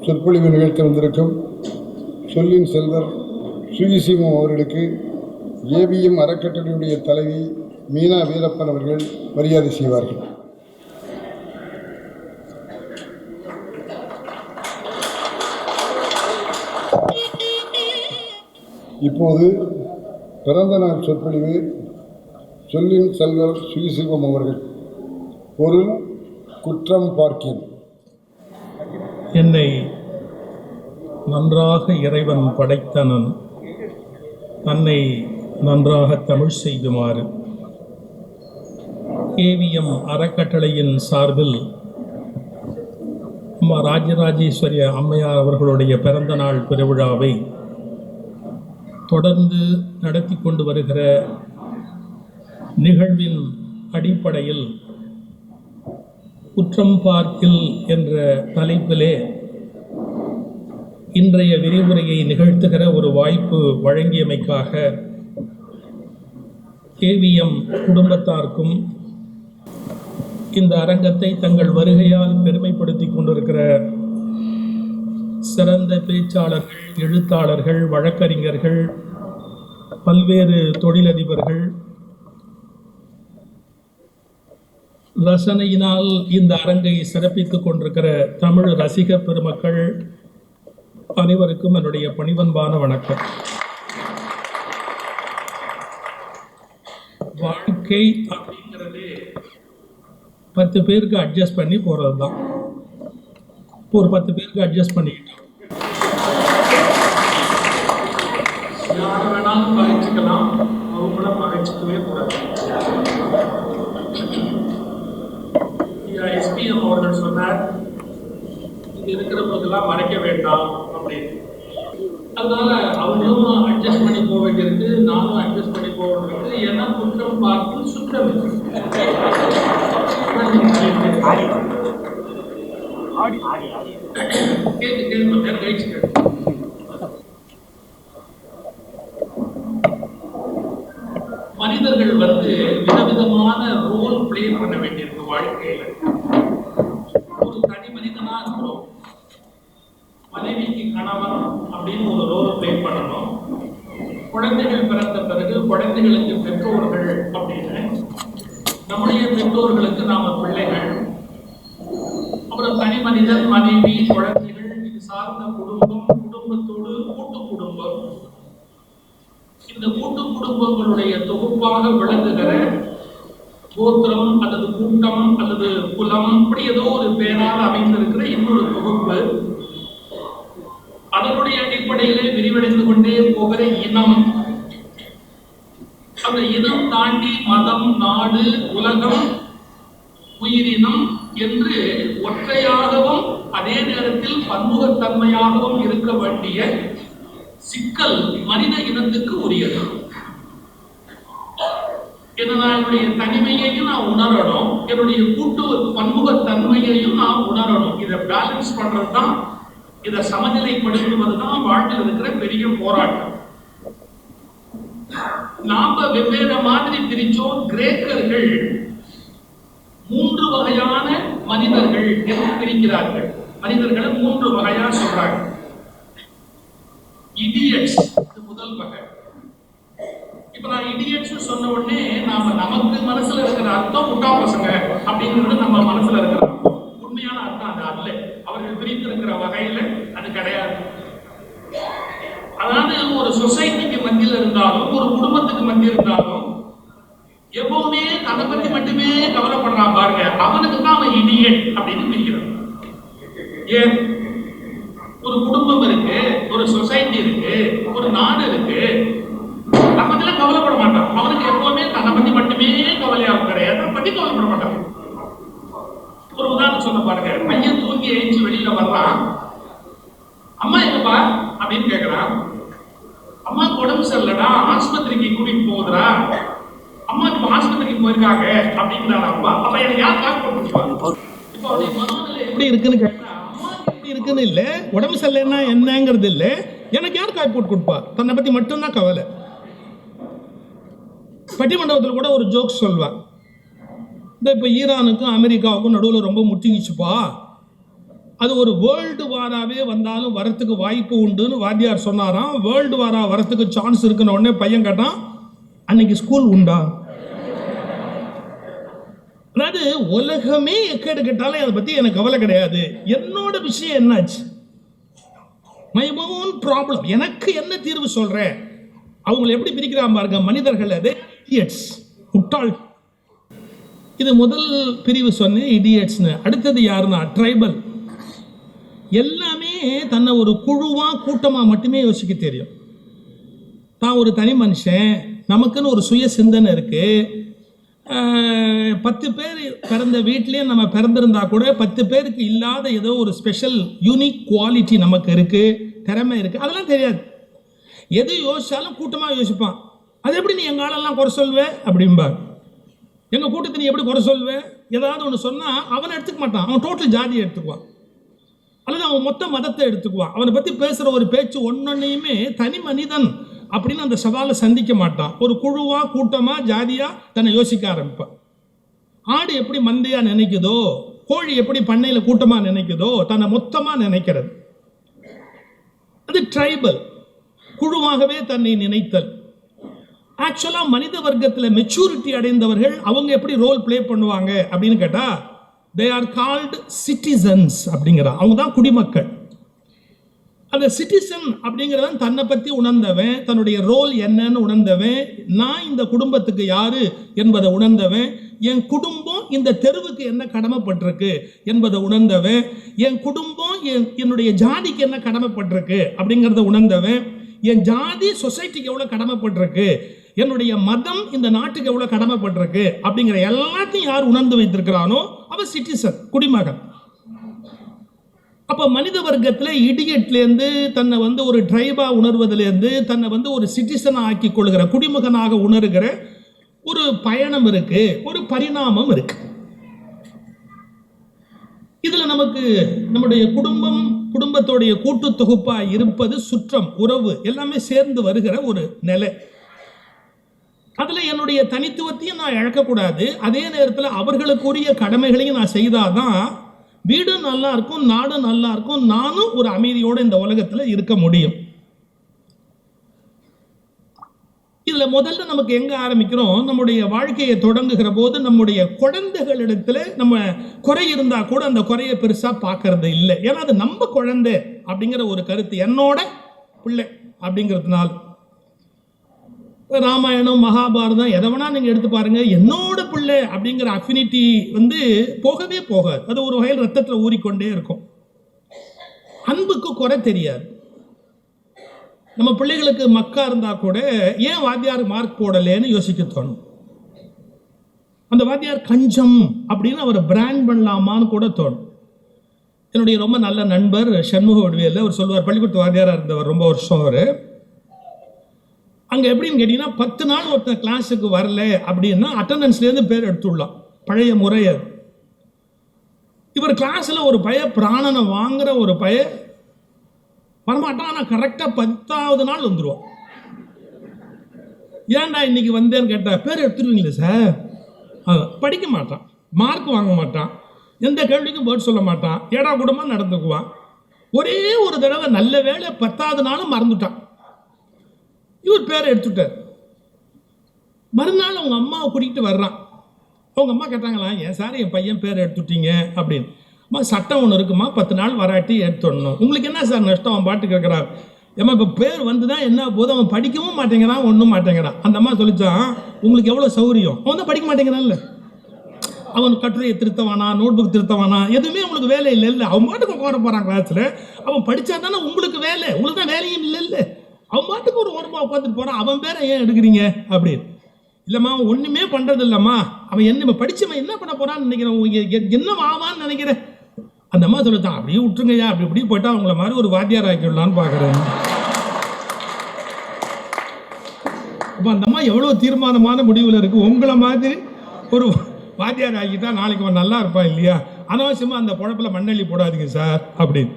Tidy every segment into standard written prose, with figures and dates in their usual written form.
சொற்பொழிவு நிகழ்த்த வந்திருக்கும் சொல்லின் செல்வர் சுகி சிவம் அவர்களுக்கு ஏவிஎம் அறக்கட்டளையுடைய தலைவி மீனா வீரப்பன் அவர்கள் மரியாதை செய்வார்கள். இப்போது பிறந்த நாள் சொற்பொழிவு சொல்லின் செல்வர் சுகி சிவம் அவர்கள். பொருள் குற்றம் பார்க்கின். என்னை நன்றாக இறைவன் படைத்தனன் தன்னை நன்றாக தமிழ் செய்துமாறு ஏவிஎம் அறக்கட்டளையின் சார்பில் ராஜராஜேஸ்வரி அம்மையார் அவர்களுடைய பிறந்த நாள் பெருவிழாவை தொடர்ந்து நடத்தி கொண்டு வருகிற நிகழ்வின் அடிப்படையில் குற்றம் பார்க்கில் என்ற தலைப்பிலே இன்றைய விரிவுரையை நிகழ்த்துகிற ஒரு வாய்ப்பு வழங்கியமைக்காக ஏவிஎம் குடும்பத்தாருக்கும் இந்த அரங்கத்தை தங்கள் வருகையால் பெருமைப்படுத்தி கொண்டிருக்கிற சிறந்த பேச்சாளர்கள், எழுத்தாளர்கள், வழக்கறிஞர்கள், பல்வேறு தொழிலதிபர்கள், ரசனையினால் இந்த அரங்கை சிறப்பித்துக் கொண்டிருக்கிற தமிழ் ரசிக பெருமக்கள் அனைவருக்கும் என்னுடைய பணிவன்பான வணக்கம். வாழ்க்கை அப்படிங்கிறது 10 பேருக்கு அட்ஜஸ்ட் பண்ணி போகிறது தான். ஒரு 10 பேருக்கு அட்ஜஸ்ட் பண்ணிக்கிட்டோம். யாரை வேணாலும் பகைச்சிக்கலாம், அவங்கள பகைச்சிக்கவே கூடாது. எஸ்பிஎம் அவர்கள் சொன்னார், இங்க இருக்கிறவங்களுக்கெல்லாம் மறைக்க வேண்டாம் அப்படின்னு. அதனால அவங்களும் அட்ஜஸ்ட் பண்ணி போக வேண்டியிருக்கு, நானும் அட்ஜஸ்ட் பண்ணி போக வேண்டியிருக்கு. ஏன்னா குற்றம் பார்த்து சுற்றம் மனிதர்கள் விதவிதமான ரோல் பிளே பண்ண வேண்டியிருக்கு வாழ்க்கையில. ஒரு தனி மனிதனா இருக்கிறோம், மனைவிக்கு கணவன் அப்படின்னு ஒரு ரோல் பிளே பண்ணணும். குழந்தைகள் பிறந்த பிறகு குழந்தைகளுக்கு பெற்றோர்கள் அப்படின்னு, நம்முடைய பெற்றோர்களுக்கு நாம பிள்ளைகள், அப்புறம் தனி மனிதன், மனைவி, குழந்தைகள், இது சார்ந்த குடும்பம், குடும்பத்தோடு கூட்டு குடும்பம். இந்த கூட்டு குடும்பங்களுடைய தொகுப்பாக விளங்குகிற கோத்திரம் அல்லது கூட்டம் அல்லது குலம், அப்படி ஏதோ ஒரு பெயரால் அமைந்திருக்கிற இன்னொரு தொகுப்பு. அதனுடைய அடிப்படையிலே விரிவடைந்து கொண்டே போகிற இனம். அந்த இனம் தாண்டி மதம், நாடு, உலகம், உயிரினம் என்று ஒற்றையாகவும் அதே நேரத்தில் பன்முகத்தன்மையாகவும் இருக்க வேண்டிய சிக்கல் மனித இனத்துக்கு உரியது. என்னுடைய தனிமையையும் நான் உணரணும், என்னுடைய கூட்டு பன்முகத்தன்மையையும் நான் உணரணும். இதை பேலன்ஸ் பண்றதுதான், இதை சமநிலைப்படுத்துவதுதான் வாழ்வில் இருக்கிற பெரிய போராட்டம். நாம வெவ்வேறு மாதிரி பிரிச்சோம். கிரேக்கர்கள் 3 வகையான மனிதர்கள் என்று பிரிக்கிறார்கள். மனிதர்களை 3 வகையா சொல்றாங்க. இடியட்ஸ் முதல் வகை. இப்ப நான் இடியட்ஸ் சொன்ன உடனே நமக்கு மனசுல இருக்கிற அர்த்தம் முட்டா பசங்க அப்படிங்கிறது நம்ம மனசுல இருக்கிற உண்மையான அர்த்தம் அது அல்ல. அவர்கள் பிரித்திருக்கிற வகையில அது கிடையாது. அதாவது ஒரு சொசைட்டிக்கு மத்தியில் இருந்தாலும், ஒரு குடும்பத்துக்கு மத்தியில் இருந்தாலும், எப்பவுமே அதை பத்தி மட்டுமே கவலைப்படுறான் பாருங்க, அவனுக்கு தான் அவன் இடியட் அப்படின்னு பிரிக்கிறான். ஏன்? ஒரு குடும்பம் இருக்கு, ஒரு சொசைட்டி இருக்கு, ஒரு நாடு இருக்கு, அப்பதில கவலைப்பட மாட்டான். அவனுக்கு எப்பவுமே தன்னை பத்தி மட்டுமே கவலையா கிடையாது, அதை பத்தி கவலைப்பட மாட்டான். ஒரு உதாரணம் சொல்ல பாருங்க. பையன் தூங்கி எழுச்சி வெளியில வர்றான், அம்மா எங்கப்பா அப்படின்னு கேட்கிறான். அம்மா உடம்பு சரியில்லடா, ஆஸ்பத்திரிக்கு கூட்டிட்டு போகுதுடா, அம்மா இப்ப ஆஸ்பத்திரிக்கு போயிருக்காங்க அப்படிங்கிறான் அப்பா. அப்ப எனக்கு யார் காசு கொடுத்துருப்பாங்க? இப்ப அவருடைய மனோநிலை எப்படி இருக்குன்னு கேட்டா, இருக்குன்னு இல்லை, உடம்பு சரியில்லைன்னா என்னங்கிறது இல்லை, எனக்கு யார் காய் போட்டு கொடுப்பா, தன்னை பத்தி மட்டும்தான் கவலை. பட்டிமண்டபத்தில் கூட ஒரு ஜோக் சொல்வான். இந்த இப்போ ஈரானுக்கும் அமெரிக்காவுக்கும் நடுவில் ரொம்ப முட்டிங்கிச்சுப்பா, அது ஒரு வேர்ல்டு வாராவே வந்தாலும் வரத்துக்கு வாய்ப்பு உண்டுன்னு வாத்தியார் சொன்னாராம். வேர்ல்டு வாரா வரத்துக்கு சான்ஸ் இருக்குன்னு உடனே பையன் கேட்டான், அன்னைக்கு ஸ்கூல் உண்டா? அதாவது உலகமே எக்கேடு கேட்டாலும் அதை பற்றி எனக்கு கவலை கிடையாது. என்னோட விஷயம் என்னாச்சு, மை ஓன் ப்ராப்ளம், எனக்கு என்ன தீர்வு சொல்கிறேன். அவங்களை எப்படி பிரிக்கிறான் பாருங்க, மனிதர்கள் அது இடியட்ஸ், முட்டாள். இது முதல் பிரிவு சொன்னேன், இடியட்ஸ்னு. அடுத்தது யாருன்னா ட்ரைபல். எல்லாமே தன்னை ஒரு குழுவாக கூட்டமாக மட்டுமே யோசிக்க தெரியும். தான் ஒரு தனி மனுஷன், நமக்குன்னு ஒரு சுய சிந்தனை இருக்குது. 10 பேர் பிறந்த வீட்லேயே நம்ம பிறந்திருந்தா கூட 10 பேருக்கு இல்லாத ஏதோ ஒரு ஸ்பெஷல் யூனிக் குவாலிட்டி நமக்கு இருக்குது, திறமை இருக்குது, அதெல்லாம் தெரியாது. எது யோசிச்சாலும் கூட்டமாக யோசிப்பான். அது எப்படி நீ எங்கள் ஆளெல்லாம் குறை சொல்வேன் அப்படிம்பார். எங்கள் கூட்டத்தை நீ எப்படி குறை சொல்வேன்? ஏதாவது ஒன்று சொன்னால் அவனை எடுத்துக்க மாட்டான், அவன் டோட்டல் ஜாதியை எடுத்துக்குவான், அல்லது அவன் மொத்த மதத்தை எடுத்துக்குவான். அவனை பற்றி பேசுகிற ஒரு பேச்சு ஒன்னொன்னையுமே தனி மனிதன் அப்படின்னு அந்த சவாலை சந்திக்க மாட்டான். ஒரு குழுவாக கூட்டமாக ஜாதியாக தன்னை யோசிக்க ஆரம்பிப்பான். ஆடு எப்படி மந்தையாக நினைக்குதோ, கோழி எப்படி பண்ணையில் கூட்டமாக நினைக்குதோ, தன்னை மொத்தமாக நினைக்கிறது. அது ட்ரைபல், குழுவாகவே தன்னை நினைத்தல். ஆக்சுவலாக மனித வர்க்கத்தில் மெச்சூரிட்டி அடைந்தவர்கள் அவங்க எப்படி ரோல் பிளே பண்ணுவாங்க அப்படின்னு கேட்டால், தே ஆர் கால்டு சிட்டிசன்ஸ் அப்படிங்கிறா. அவங்க தான் குடிமக்கள். அந்த சிட்டிசன் அப்படிங்கிறவன் தன்னை பற்றி உணர்ந்தவன், தன்னுடைய ரோல் என்னன்னு உணர்ந்தவன், நான் இந்த குடும்பத்துக்கு யாரு என்பதை உணர்ந்தவன், என் குடும்பம் இந்த தெருவுக்கு என்ன கடமைப்பட்டிருக்கு என்பதை உணர்ந்தவன், என் குடும்பம் என்னுடைய ஜாதிக்கு என்ன கடமைப்பட்டிருக்கு அப்படிங்கிறத உணர்ந்தவன், என் ஜாதி சொசைட்டிக்கு எவ்வளோ கடமைப்பட்டிருக்கு, என்னுடைய மதம் இந்த நாட்டுக்கு எவ்வளோ கடமைப்பட்டிருக்கு அப்படிங்கிற எல்லாத்தையும் யார் உணர்ந்து வைத்திருக்கிறானோ அவன் சிட்டிசன், குடிமகன். அப்போ மனித வர்க்கத்தில் இடியட்லேருந்து தன்னை ஒரு ட்ரைபாக உணர்வதிலேருந்து தன்னை ஒரு சிட்டிசனாக ஆக்கி கொள்கிற, குடிமகனாக உணர்கிற ஒரு பயணம் இருக்கு, ஒரு பரிணாமம் இருக்கு. இதில் நமக்கு நம்முடைய குடும்பத்தோடைய கூட்டு தொகுப்பாக இருப்பது சுற்றம், உறவு எல்லாமே சேர்ந்து வருகிற ஒரு நிலை. அதில் என்னுடைய தனித்துவத்தையும் நான் இழக்கக்கூடாது, அதே நேரத்தில் அவர்களுக்குரிய கடமைகளையும் நான் செய்தாதான் வீடும் நல்லா இருக்கும், நாடும் நல்லா இருக்கும், நானும் ஒரு அமைதியோடு இந்த உலகத்தில் இருக்க முடியும். இதில் முதல்ல நமக்கு எங்கே ஆரம்பிக்கிறோம், நம்முடைய வாழ்க்கையை தொடங்குகிற போது நம்முடைய குழந்தைகளிடத்தில் நம்ம குறை இருந்தால் கூட அந்த குறையை பெருசாக பார்க்கறது இல்லை. ஏன்னா அது நம்ம குழந்தை அப்படிங்கிற ஒரு கருத்து, என்னோட பிள்ளை அப்படிங்கிறதுனால. ராமாயணம், மகாபாரதம் எதை வேணா நீங்கள் எடுத்து பாருங்க, என்னோட பிள்ளை அப்படிங்கிற அஃபினிட்டி போகவே போகாது. அது ஒரு வகையில் ரத்தத்தில் ஊறிக்கொண்டே இருக்கும். அன்புக்கு குறை தெரியாது. நம்ம பிள்ளைகளுக்கு மக்கா இருந்தால் கூட ஏன் வாத்தியார் மார்க் போடலேன்னு யோசிக்க தோணும். அந்த வாத்தியார் கஞ்சம் அப்படின்னு அவரை பிராண்ட் பண்ணலாமான்னு கூட தோணும். என்னுடைய ரொம்ப நல்ல நண்பர் சண்முக வடிவேல் அவர் சொல்லுவார், பள்ளிக்கூடத்து வாத்தியாராக இருந்தவர் ரொம்ப வருஷம். அவர் அங்கே எப்படின்னு கேட்டிங்கன்னா 10 நாள் ஒருத்தன் கிளாஸுக்கு வரல அப்படின்னா அட்டண்டன்ஸ்லேருந்து பேர் எடுத்துடலாம், பழைய முறை அது. இவர் கிளாஸில் ஒரு பிராணனை வாங்குகிற ஒரு வரமாட்டான், ஆனால் கரெக்டாக 10ஆவது நாள் வந்துடுவான். ஏன்டா இன்னைக்கு வந்தேன்னு கேட்டால், பேர் எடுத்துருவீங்களே சார். படிக்க மாட்டான், மார்க் வாங்க மாட்டான், எந்த கேள்விக்கும் பதில் சொல்ல மாட்டான், ஏடா கூடமாக நடந்துக்குவான். ஒரே ஒரு தடவை நல்ல வேளை 10ஆவது நாளும் மறந்துட்டான். இவர் பேரை எடுத்துட்டார். மறுநாள் அவங்க அம்மாவை கூட்டிகிட்டு வர்றான். அவங்க அம்மா கேட்டாங்களா, ஏன் சார் என் பையன் பேரை எடுத்துட்டீங்க அப்படின்னு. அம்மா சட்டம் ஒன்று இருக்குமா, 10 நாள் வராட்டி எடுத்துடணும். உங்களுக்கு என்ன சார் நஷ்டம்? அவன் பாட்டு கேட்குறான். ஏம்மா இப்போ பேர் வந்து தான் என்ன போதும், அவன் படிக்கவும் மாட்டேங்கிறான், ஒன்றும் மாட்டேங்கிறான். அந்த அம்மா சொல்லிச்சான், உங்களுக்கு எவ்வளோ சௌகரியம், அவன் தான் படிக்க மாட்டேங்கிறான்ல. அவன் கட்டுரையை திருத்தவானா, நோட் புக் திருத்தவானா, எதுவுமே உங்களுக்கு வேலை இல்லை. அவன் பாட்டுக்கு உட்கார போகிறான் கிளாஸில். அவன் படித்தா தானே உங்களுக்கு வேலை, உங்களுக்கு தான் வேலையும் இல்லை. அவன் பாட்டுக்கு ஒரு ஓரமாக உட்காந்துட்டு போகிறான், அவன் பேரை ஏன் எடுக்கிறீங்க அப்படின்னு. இல்லைம்மா அவன் ஒன்றுமே பண்ணுறது இல்லைம்மா, அவன் என்ன படித்தவன் என்ன பண்ண போகிறான்னு நினைக்கிறேன், என்ன ஆவான்னு நினைக்கிறேன். அந்த அம்மா சொல்லித்தான், அப்படியே விட்டுருங்கய்யா, அப்படி போயிட்டா அவங்கள மாதிரி ஒரு வாத்தியார் ஆக்கிடலான்னு பார்க்குறேன். அப்போ அந்த அம்மா எவ்வளோ தீர்மானமான முடிவில் இருக்குது. உங்களை மாதிரி ஒரு வாத்தியார் ஆக்கிட்டா நாளைக்கு அவன் நல்லா இருப்பான் இல்லையா. அனாவசியமாக அந்த குழப்பில் மண்ணள்ளி போடாதீங்க சார் அப்படின்னு.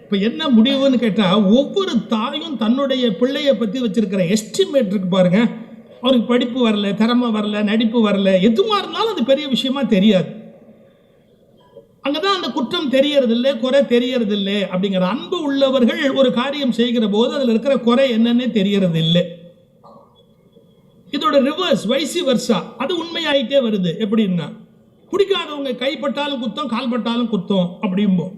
இப்போ என்ன முடிவுன்னு கேட்டால், ஒவ்வொரு தாயும் தன்னுடைய பிள்ளையை பற்றி வச்சிருக்கிற எஸ்டிமேட் இருக்கு பாருங்க. அவருக்கு படிப்பு வரல, திறமை வரல, நடிப்பு வரல, எதுவாக இருந்தாலும் அது பெரிய விஷயமா தெரியாது. அங்கே தான் அந்த குற்றம் தெரியறதில்லை, குறை தெரியறதில்லை அப்படிங்கிற அன்பு உள்ளவர்கள் ஒரு காரியம் செய்கிற போது அதில் இருக்கிற குறை என்னன்னே தெரியறது இல்லை. இதோட ரிவர்ஸ், வைசி வர்சா, அது உண்மையாயிட்டே வருது. எப்படின்னா, பிடிக்காதவங்க கைப்பட்டாலும் குத்தம், கால்பட்டாலும் குத்தம் அப்படிம்போம்.